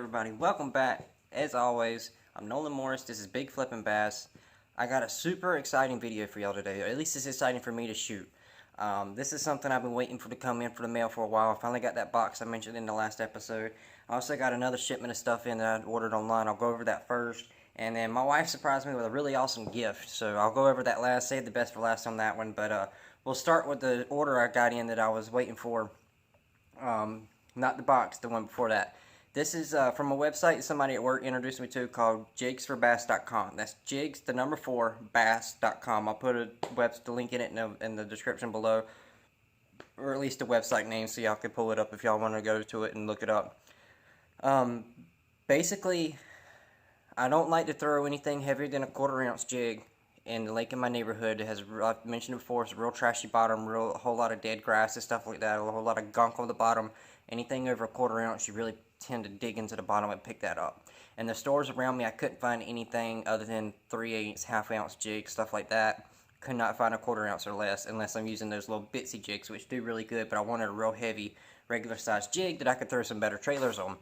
everybody? Welcome back. As always, I'm Nolan Morris. This is Big Flippin' Bass. I got a super exciting video for y'all today. Or at least it's exciting for me to shoot. This is something I've been waiting for to come in for the mail for a while. I finally got that box I mentioned in the last episode. I also got another shipment of stuff in that I ordered online. I'll go over that first. And then my wife surprised me with a really awesome gift. So I'll go over that last. Save the best for last on that one. But we'll start with the order I got in that I was waiting for. Not the box, the one before that. This is from a website somebody at work introduced me to called jigsforbass.com. That's jigs, the number 4, bass.com. I'll put the link in it in the description below, or at least the website name so y'all can pull it up if y'all want to go to it and look it up. Basically, I don't like to throw anything heavier than a 1/4 ounce jig in the lake in my neighborhood. It has, I've mentioned it before, it's a real trashy bottom, a whole lot of dead grass and stuff like that, a whole lot of gunk on the bottom. Anything over a 1/4 ounce, you really tend to dig into the bottom and pick that up. And the stores around me, I couldn't find anything other than 3/8, half-ounce jigs, stuff like that. Could not find a 1/4 ounce or less unless I'm using those little bitsy jigs, which do really good, but I wanted a real heavy, regular-sized jig that I could throw some better trailers on.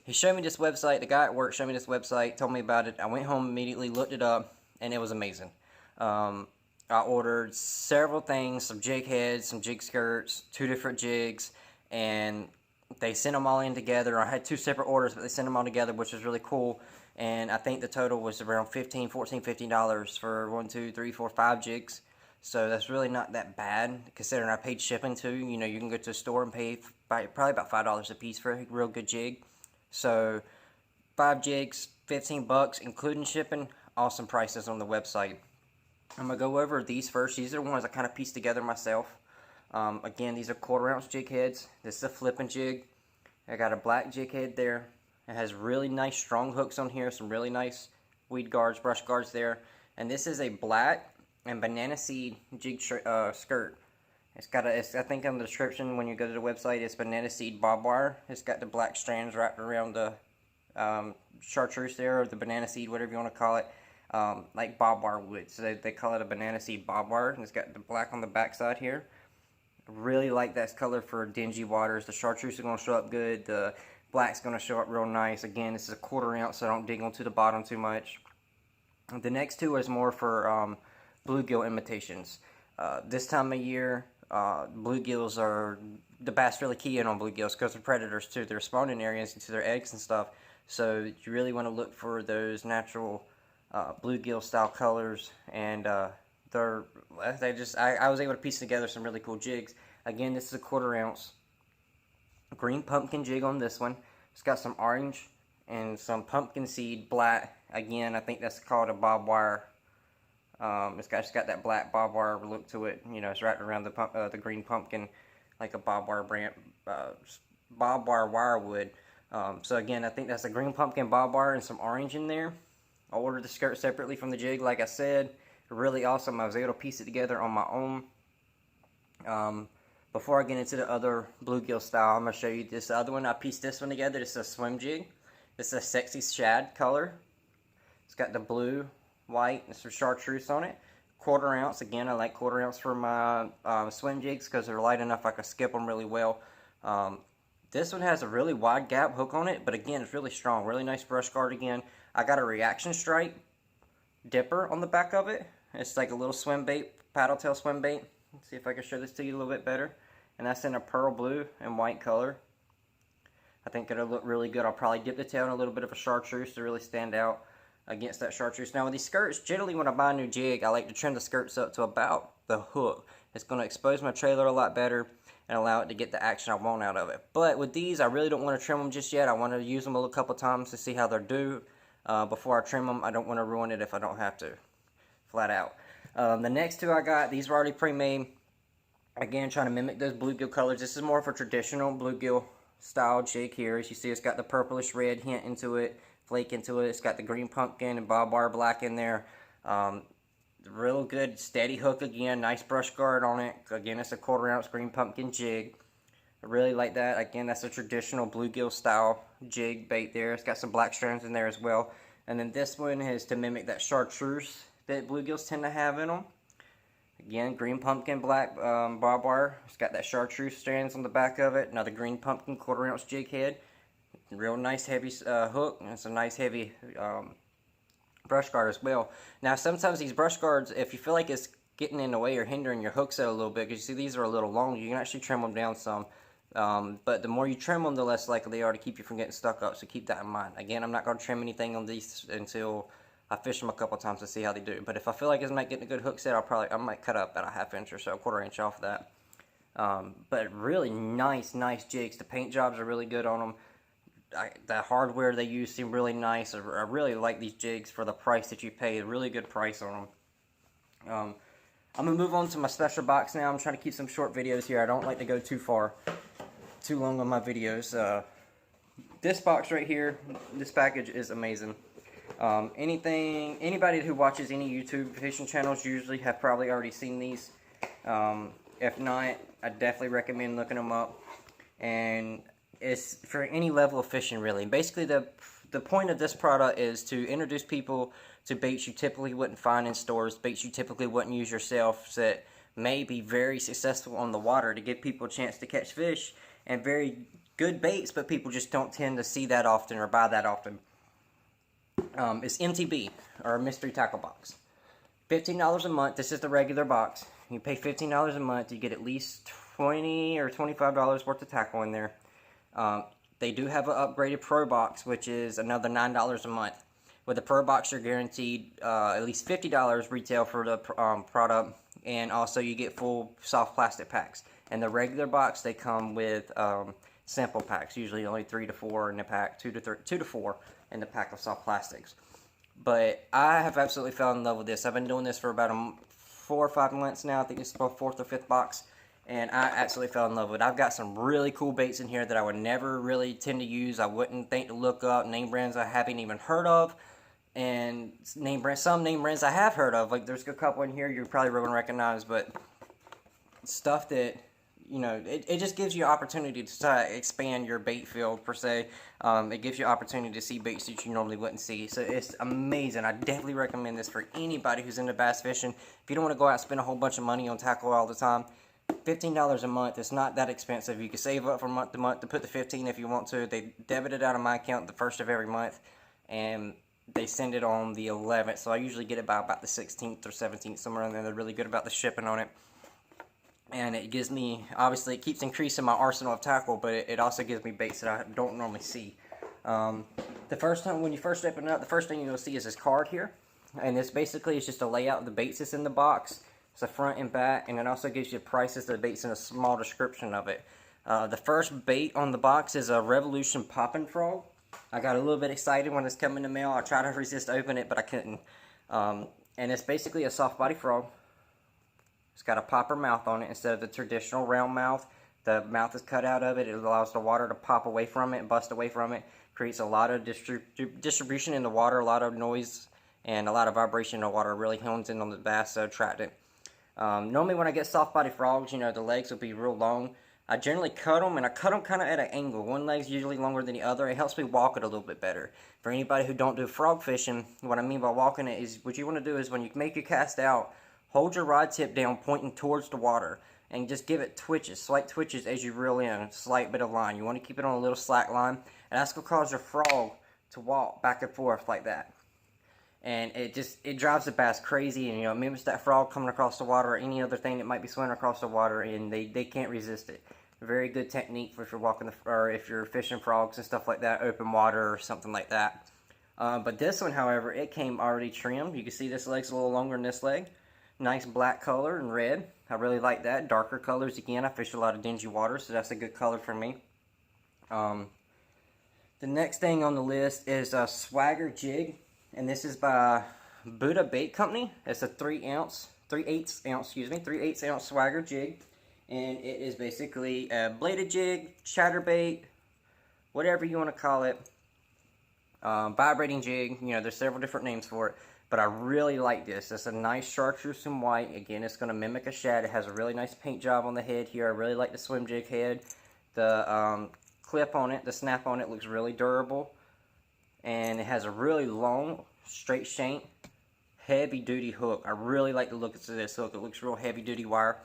He showed me this website. The guy at work showed me this website, told me about it. I went home immediately, looked it up, and it was amazing. I ordered several things, some jig heads, some jig skirts, 2 different jigs, and they sent them all in together. I had 2 separate orders, but they sent them all together, which was really cool. And I think the total was around $15 for 1, 2, 3, 4, 5 jigs. So that's really not that bad, considering I paid shipping too. You know, you can go to a store and pay probably about $5 a piece for a real good jig. So 5 jigs, $15, including shipping. Awesome prices on the website. I'm gonna go over these first. These are the ones I kind of pieced together myself. Again, these are 1/4 ounce jig heads. This is a flipping jig. I got a black jig head there. It has really nice strong hooks on here. Some really nice weed guards, brush guards there. And this is a black and banana seed jig skirt. It's got I think on the description when you go to the website, it's banana seed bob wire. It's got the black strands wrapped around the chartreuse there, or the banana seed, whatever you want to call it. Like bob wire wood. So they call it a banana seed bob wire. And it's got the black on the back side here. Really like that color for dingy waters. The chartreuse is going to show up good. The black's going to show up real nice. Again, this is a 1/4 ounce, so don't dig onto the bottom too much. The next 2 is more for bluegill imitations. This time of year, bluegills are, the bass really key in on bluegills because they're predators to their spawning areas and to their eggs and stuff. So you really want to look for those natural bluegill style colors, and I was able to piece together some really cool jigs. Again, this is a 1/4 ounce green pumpkin jig on this one. It's got some orange and some pumpkin seed black. Again, I think that's called a bob wire. It's got that black bob wire look to it. You know, it's wrapped around the green pumpkin like a bob wire wire wood. So again, I think that's a green pumpkin bob wire and some orange in there. I ordered the skirt separately from the jig, like I said. Really awesome. I was able to piece it together on my own. Before I get into the other bluegill style, I'm going to show you this other one. I pieced this one together. This is a swim jig. This is a sexy shad color. It's got the blue, white, and some chartreuse on it. 1/4 ounce. Again, I like 1/4 ounce for my swim jigs because they're light enough I can skip them really well. This one has a really wide gap hook on it, but again, it's really strong. Really nice brush guard again. I got a reaction strike dipper on the back of it. It's like a little swim bait, paddle tail swim bait. Let's see if I can show this to you a little bit better. And that's in a pearl blue and white color. I think it'll look really good. I'll probably dip the tail in a little bit of a chartreuse to really stand out against that chartreuse. Now with these skirts, generally when I buy a new jig, I like to trim the skirts up to about the hook. It's going to expose my trailer a lot better and allow it to get the action I want out of it. But with these, I really don't want to trim them just yet. I want to use them a couple times to see how they're due. Before I trim them, I don't want to ruin it if I don't have to. Flat out. The next 2 I got, these were already pre-made. Again, trying to mimic those bluegill colors. This is more of a traditional bluegill style jig here. As you see, it's got the purplish red hint into it, flake into it. It's got the green pumpkin and bob wire black in there. Real good steady hook again. Nice brush guard on it. Again, it's a 1/4 ounce green pumpkin jig. I really like that. Again, that's a traditional bluegill style jig bait there. It's got some black strands in there as well. And then this one is to mimic that chartreuse that bluegills tend to have in them. Again, green pumpkin, black bob wire. It's got that chartreuse strands on the back of it. Another green pumpkin 1/4 ounce jig head. real nice heavy hook, and it's a nice heavy brush guard as well. Now sometimes these brush guards, if you feel like it's getting in the way or hindering your hook set a little bit, because you see these are a little long, you can actually trim them down some. But the more you trim them, the less likely they are to keep you from getting stuck up, so keep that in mind. Again, I'm not going to trim anything on these until I fish them a couple times to see how they do. But if I feel like it's not getting a good hook set, I might cut up about a ½ inch or so, 1/4 inch off of that. But really nice jigs. The paint jobs are really good on them. The hardware they use seem really nice. I really like these jigs for the price that you pay. A really good price on them. I'm going to move on to my special box now. I'm trying to keep some short videos here. I don't like to go too long on my videos. This box right here, this package is amazing. Anybody who watches any YouTube fishing channels usually have probably already seen these. If not, I definitely recommend looking them up. And it's for any level of fishing, really. Basically, the point of this product is to introduce people to baits you typically wouldn't find in stores, baits you typically wouldn't use yourself, that may be very successful on the water, to give people a chance to catch fish, and very good baits, but people just don't tend to see that often or buy that often. It's MTB, or Mystery Tackle Box. $15 a month. This is the regular box. You pay $15 a month, you get at least $20 or $25 worth of tackle in there. They do have an upgraded Pro Box, which is another $9 a month. With the Pro Box, you're guaranteed at least $50 retail for the product, and also you get full soft plastic packs. And the regular box, they come with sample packs, usually only 3 to 4 in the pack, 2 to 4 in the pack of soft plastics. But I have absolutely fell in love with this. I've been doing this for about 4 or 5 months now. I think it's the 4th or 5th box. And I absolutely fell in love with it. I've got some really cool baits in here that I would never really tend to use. I wouldn't think to look up name brands I haven't even heard of. And some name brands I have heard of. Like, there's a couple in here you're probably going to recognize. But stuff that, you know, it just gives you opportunity to expand your bait field, per se. It gives you opportunity to see baits that you normally wouldn't see. So it's amazing. I definitely recommend this for anybody who's into bass fishing. If you don't want to go out and spend a whole bunch of money on tackle all the time, $15 a month. It's not that expensive. You can save up from month to month to put the $15 if you want to. They debit it out of my account the 1st of every month, and they send it on the 11th. So I usually get it by about the 16th or 17th, somewhere in there. They're really good about the shipping on it. And it gives me, obviously, it keeps increasing my arsenal of tackle, but it also gives me baits that I don't normally see. The first time, when you first open it up, the first thing you'll see is this card here. And this basically is just a layout of the baits that's in the box. It's a front and back, and it also gives you prices of the baits and a small description of it. The first bait on the box is a Revolution Poppin' Frog. I got a little bit excited when it's come in the mail. I tried to resist opening it, but I couldn't. And it's basically a soft body frog. It's got a popper mouth on it instead of the traditional round mouth. The mouth is cut out of it. It allows the water to pop away from it and bust away from it. Creates a lot of distribution in the water, a lot of noise, and a lot of vibration in the water. Really hones in on the bass to attract it. Normally when I get soft body frogs, you know, the legs will be real long. I generally cut them, and I cut them kind of at an angle. One leg's usually longer than the other. It helps me walk it a little bit better. For anybody who don't do frog fishing, what I mean by walking it is, what you want to do is when you make your cast out, hold your rod tip down pointing towards the water, and just give it twitches, slight twitches as you reel in, a slight bit of line. You want to keep it on a little slack line, and that's going to cause your frog to walk back and forth like that. And it drives the bass crazy, and, you know, it mimics that frog coming across the water or any other thing that might be swimming across the water, and they can't resist it. Very good technique for if you're walking or if you're fishing frogs and stuff like that, open water or something like that. But this one, however, it came already trimmed. You can see this leg's a little longer than this leg. Nice black color and red. I really like that. Darker colors, again, I fish a lot of dingy water, so that's a good color for me. The next thing on the list is a Swagger jig, and this is by Buddha Bait Company. It's a 3/8 ounce Swagger jig, and it is basically a bladed jig, chatterbait, whatever you want to call it. Vibrating jig, you know, there's several different names for it. But I really like this. It's a nice chartreuse and white. Again, it's going to mimic a shad. It has a really nice paint job on the head here. I really like the swim jig head. The clip on it, the snap on it looks really durable. And it has a really long, straight shank, heavy duty hook. I really like the look of this hook. It looks real heavy duty wire.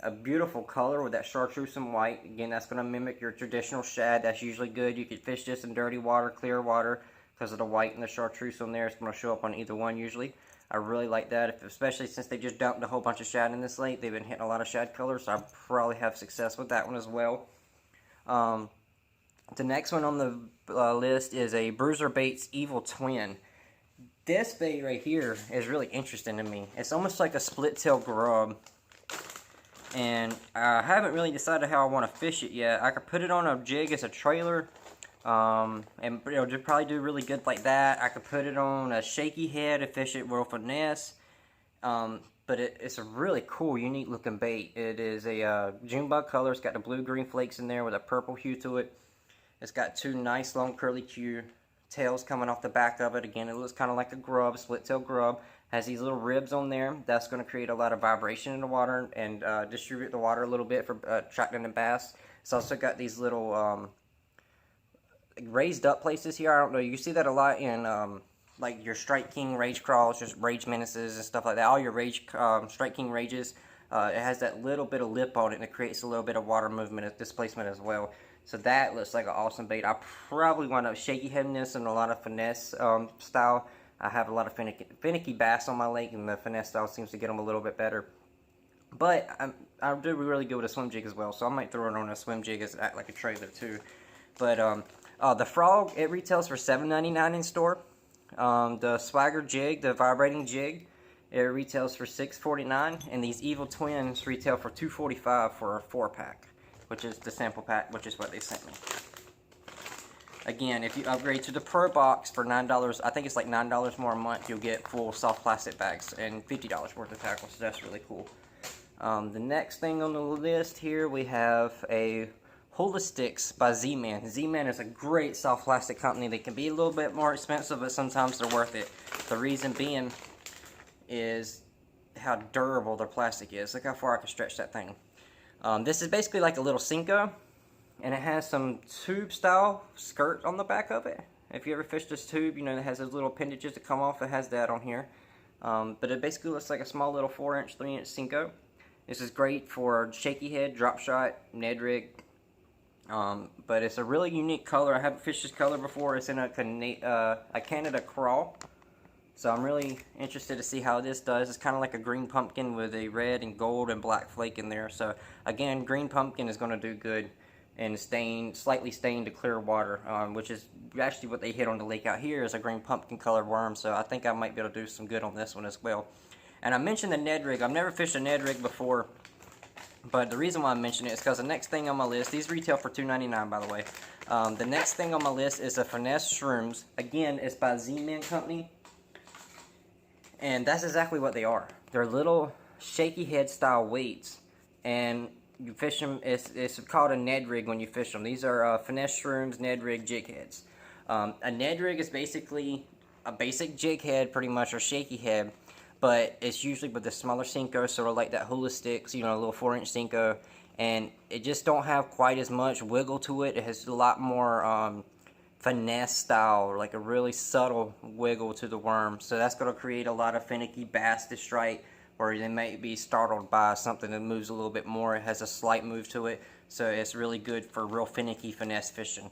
a beautiful color with that chartreuse and white. Again, that's going to mimic your traditional shad. That's usually good. You could fish this in dirty water, clear water, because of the white and the chartreuse on there. It's going to show up on either one usually. I really like that, especially since they just dumped a whole bunch of shad in this lake. They've been hitting a lot of shad colors, so I probably have success with that one as well. The next one on the list is a Bruiser Baits Evil Twin. This bait right here is really interesting to me. It's almost like a split tail grub. And I haven't really decided how I want to fish it yet. I could put it on a jig as a trailer. And it'll probably do really good like that. I could put it on a shaky head and fish it with finesse. But it's a really cool, unique looking bait. It is a June bug color. It's got the blue-green flakes in there with a purple hue to it. It's got two nice long curly Q tails coming off the back of it. Again, it looks kind of like a grub, split tail grub. Has these little ribs on there. That's going to create a lot of vibration in the water and distribute the water a little bit for attracting the bass. It's also got these little raised up places here. I don't know, you see that a lot in like your Strike King Rage Crawls, just Rage Menaces and stuff like that. All your Rage Strike King Rages, it has that little bit of lip on it, and it creates a little bit of water movement and displacement as well. So that looks like an awesome bait. I probably wind up shaky heading this and a lot of finesse style. I have a lot of finicky bass on my lake, and the finesse style seems to get them a little bit better. But I do really good with a swim jig as well, so I might throw it on a swim jig as like a trailer too. But the frog, it retails for $7.99 in store. The Swagger jig, the vibrating jig, it retails for $6.49, and these Evil Twins retail for $2.45 for a 4-pack, which is the sample pack, which is what they sent me. Again, if you upgrade to the Pro Box for $9, I think it's like $9 more a month, you'll get full soft plastic bags and $50 worth of tackle, so that's really cool. The next thing on the list here, we have a Holistics by Z-Man. Z-Man is a great soft plastic company. They can be a little bit more expensive, but sometimes they're worth it. The reason being is how durable their plastic is. Look how far I can stretch that thing. This is basically like a little Senko, and it has some tube style skirt on the back of it. If you ever fished this tube, you know it has those little appendages that come off. It has that on here. But it basically looks like a small little 4-inch, 3-inch Senko. This is great for shaky head, drop shot, Ned rig. But it's a really unique color. I haven't fished this color before. It's in a Canada Crawl. So I'm really interested to see how this does. It's kind of like a green pumpkin with a red and gold and black flake in there. So again, green pumpkin is going to do good in slightly stained to clear water, which is actually what they hit on the lake out here, is a green pumpkin colored worm. So I think I might be able to do some good on this one as well. And I mentioned the Ned rig. I've never fished a Ned rig before, but the reason why I mention it is because the next thing on my list, these retail for $2.99 by the way. The next thing on my list is a Finesse Shrooms. Again, it's by Z-Man Company. And that's exactly what they are. They're little shaky head style weights, and you fish them. It's called a Ned rig when you fish them. These are Finesse Shrooms Ned rig jig heads. A Ned rig is basically a basic jig head, pretty much, or shaky head, but it's usually with the smaller Senko, sort of like that Holistics, you know, a little 4-inch Senko, and it just don't have quite as much wiggle to it. It has a lot more finesse style, like a really subtle wiggle to the worm. So that's going to create a lot of finicky bass to strike, or they may be startled by something that moves a little bit more. It has a slight move to it, so it's really good for real finicky finesse fishing.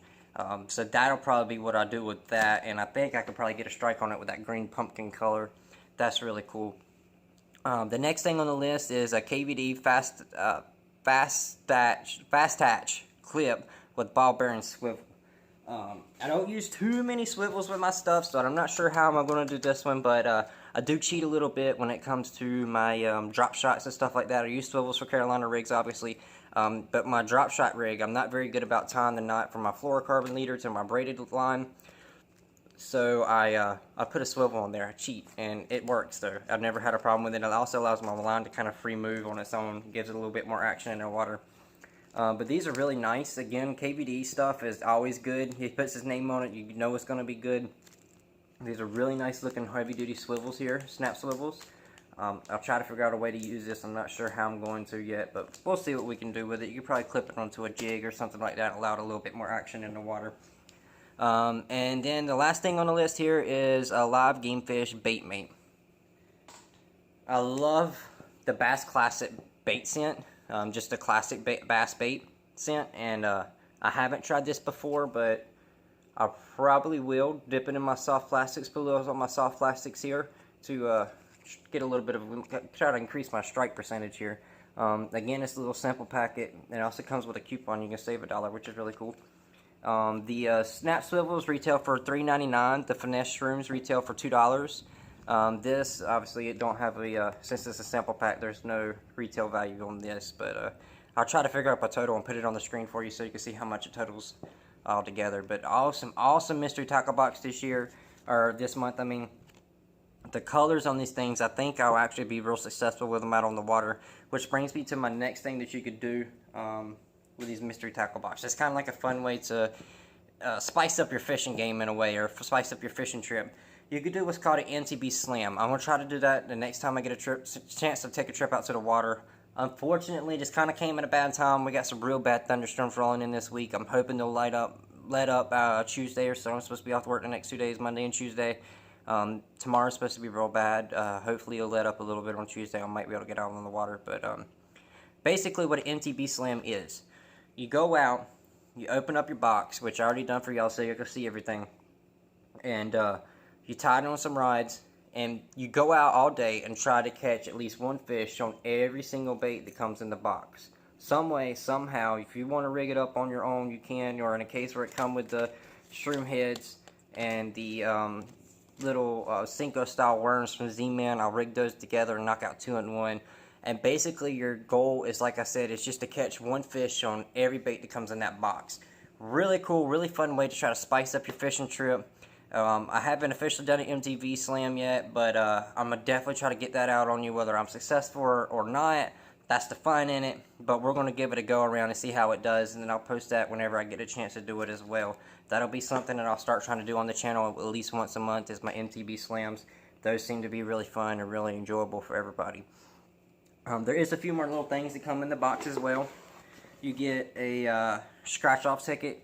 So that'll probably be what I do with that, and I think I could probably get a strike on it with that green pumpkin color. That's really cool. The next thing on the list is a KVD fast hatch clip with ball bearing swivel. I don't use too many swivels with my stuff, so I'm not sure how I'm going to do this one, but I do cheat a little bit when it comes to my drop shots and stuff like that. I use swivels for Carolina rigs, obviously, but my drop shot rig, I'm not very good about tying the knot from my fluorocarbon leader to my braided line, so I put a swivel on there. I cheat, and it works, though. I've never had a problem with it. It also allows my line to kind of free move on its own, gives it a little bit more action in the water. But these are really nice. Again, KVD stuff is always good. He puts his name on it, you know it's going to be good. These are really nice looking heavy duty swivels here, snap swivels. I'll try to figure out a way to use this. I'm not sure how I'm going to yet, but we'll see what we can do with it. You could probably clip it onto a jig or something like that and allow it a little bit more action in the water. And then the last thing on the list here is a live game fish bait mate. I love the Bass Classic bait scent. just a classic bass bait scent, and I haven't tried this before, but I probably will dip it in my soft plastics, put a little on my soft plastics here to get a little bit of, try to increase my strike percentage here. Again, it's a little sample packet. It also comes with a coupon. You can save $1, which is really cool. The snap swivels retail for $3.99. The finesse shrooms retail for $2. This, obviously, it don't have a, since it's a sample pack, there's no retail value on this, but I'll try to figure out a total and put it on the screen for you so you can see how much it totals all together. But awesome mystery tackle box this year, or this month, I mean. The colors on these things, I think I'll actually be real successful with them out on the water, which brings me to my next thing that you could do with these mystery tackle boxes. It's kind of like a fun way to spice up your fishing game in a way, or spice up your fishing trip. You could do what's called an MTB Slam. I'm going to try to do that the next time I get a chance to take a trip out to the water. Unfortunately, just kind of came at a bad time. We got some real bad thunderstorms rolling in this week. I'm hoping they'll let up Tuesday or so. I'm supposed to be off to work the next 2 days, Monday and Tuesday. Tomorrow's supposed to be real bad. Hopefully it'll let up a little bit on Tuesday. I might be able to get out on the water. But basically what an MTB Slam is, you go out, you open up your box, which I already done for y'all so you can see everything. And you tie it on some rods, and you go out all day and try to catch at least one fish on every single bait that comes in the box. Some way, somehow, if you want to rig it up on your own, you can, or in a case where it come with the shroom heads and the little Senko style worms from Z-Man. I'll rig those together and knock out 2 in 1. And basically your goal is, like I said, is just to catch one fish on every bait that comes in that box. Really cool, really fun way to try to spice up your fishing trip. I haven't officially done an MTB Slam yet, but I'm going to definitely try to get that out on you whether I'm successful or not. That's the fun in it, but we're going to give it a go around and see how it does, and then I'll post that whenever I get a chance to do it as well. That'll be something that I'll start trying to do on the channel at least once a month, is my MTB Slams. Those seem to be really fun and really enjoyable for everybody. There is a few more little things that come in the box as well. You get a scratch-off ticket,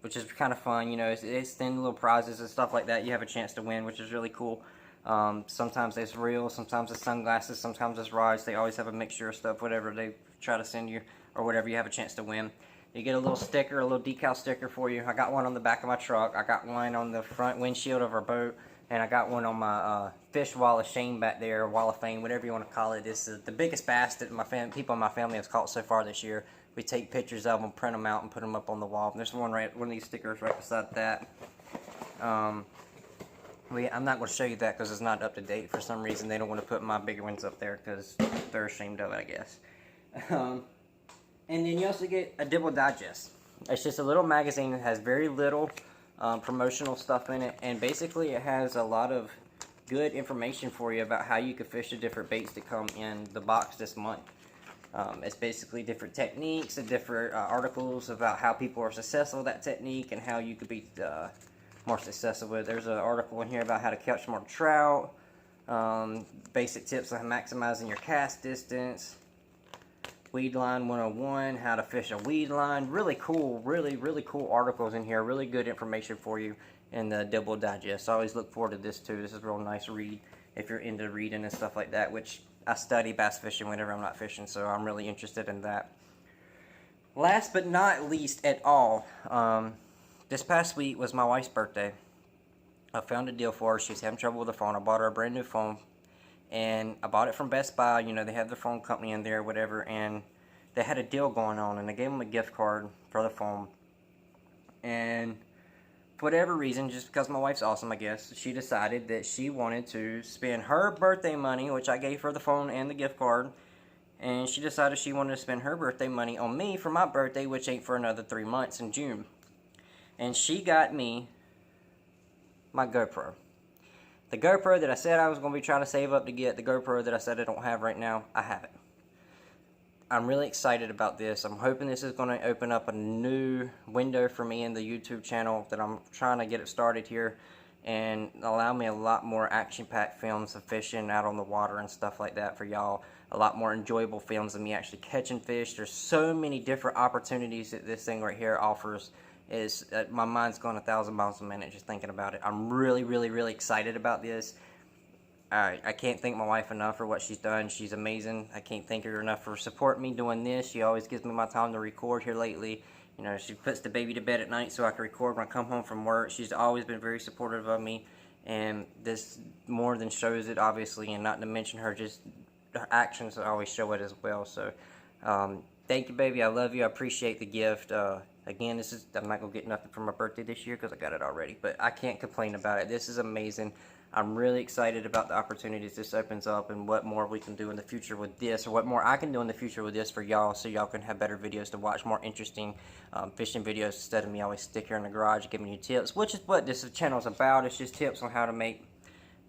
which is kind of fun. You know, it's thin little prizes and stuff like that you have a chance to win, which is really cool. Sometimes it's real, sometimes it's sunglasses, sometimes it's rods. They always have a mixture of stuff, whatever they try to send you, or whatever you have a chance to win. You get a little sticker, a little decal sticker for you. I got one on the back of my truck. I got one on the front windshield of our boat. And I got one on my fish wall of shame back there, wall of fame, whatever you want to call it. This is the biggest bass that people in my family have caught so far this year. We take pictures of them, print them out, and put them up on the wall. And there's one of these stickers right beside that. I'm not going to show you that because it's not up to date for some reason. They don't want to put my bigger ones up there because they're ashamed of it, I guess. And then you also get a Dibble Digest. It's just a little magazine that has very little promotional stuff in it, and basically it has a lot of good information for you about how you can fish the different baits that come in the box this month. It's basically different techniques and different articles about how people are successful with that technique and how you could be more successful with it. There's an article in here about how to catch more trout, basic tips on maximizing your cast distance, Weed Line 101, how to fish a weed line. Really cool, really cool articles in here. Really good information for you in the Dibble Digest. I always look forward to this too. This is a real nice read if you're into reading and stuff like that, which I study bass fishing whenever I'm not fishing, so I'm really interested in that. Last but not least at all, this past week was my wife's birthday. I found a deal for her. She's having trouble with her phone. I bought her a brand new phone. And I bought it from Best Buy. You know, they have their phone company in there, whatever. And they had a deal going on. And I gave them a gift card for the phone. And for whatever reason, just because my wife's awesome, I guess, she decided that she wanted to spend her birthday money, which I gave her the phone and the gift card. And she decided she wanted to spend her birthday money on me for my birthday, which ain't for another 3 months in June. And she got me my GoPro. The GoPro that I said I was going to be trying to save up to get, the GoPro that I said I don't have right now, I have it. I'm really excited about this. I'm hoping this is going to open up a new window for me in the YouTube channel that I'm trying to get it started here and allow me a lot more action-packed films of fishing out on the water and stuff like that for y'all. A lot more enjoyable films of me actually catching fish. There's so many different opportunities that this thing right here offers. My mind's going 1,000 miles a minute just thinking about it. I'm really excited about this. I can't thank my wife enough for what she's done. She's amazing. I can't thank her enough for supporting me doing this. She always gives me my time to record here lately. You know, she puts the baby to bed at night so I can record when I come home from work. She's always been very supportive of me, and this more than shows it, obviously, and not to mention her actions always show it as well. So, thank you, baby. I love you. I appreciate the gift. Again, I'm not going to get nothing for my birthday this year because I got it already, but I can't complain about it. This is amazing. I'm really excited about the opportunities this opens up and what more we can do in the future with this, or what more I can do in the future with this for y'all, so y'all can have better videos to watch, more interesting fishing videos, instead of me always stick here in the garage giving you tips, which is what this channel is about. It's just tips on how to make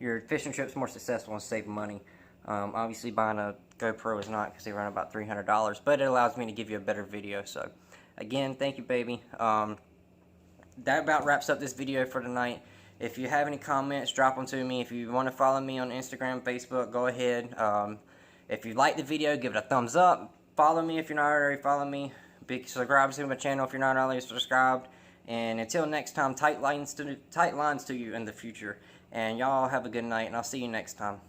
your fishing trips more successful and save money. Obviously buying a GoPro is not, because they run about $300, but it allows me to give you a better video. So again, thank you, baby. That about wraps up this video for tonight. If you have any comments, drop them to me. If you want to follow me on Instagram, Facebook, go ahead. If you like the video, give it a thumbs up. Follow me if you're not already following me. Subscribe to my channel if you're not already subscribed. And until next time, tight lines to you in the future. And y'all have a good night, and I'll see you next time.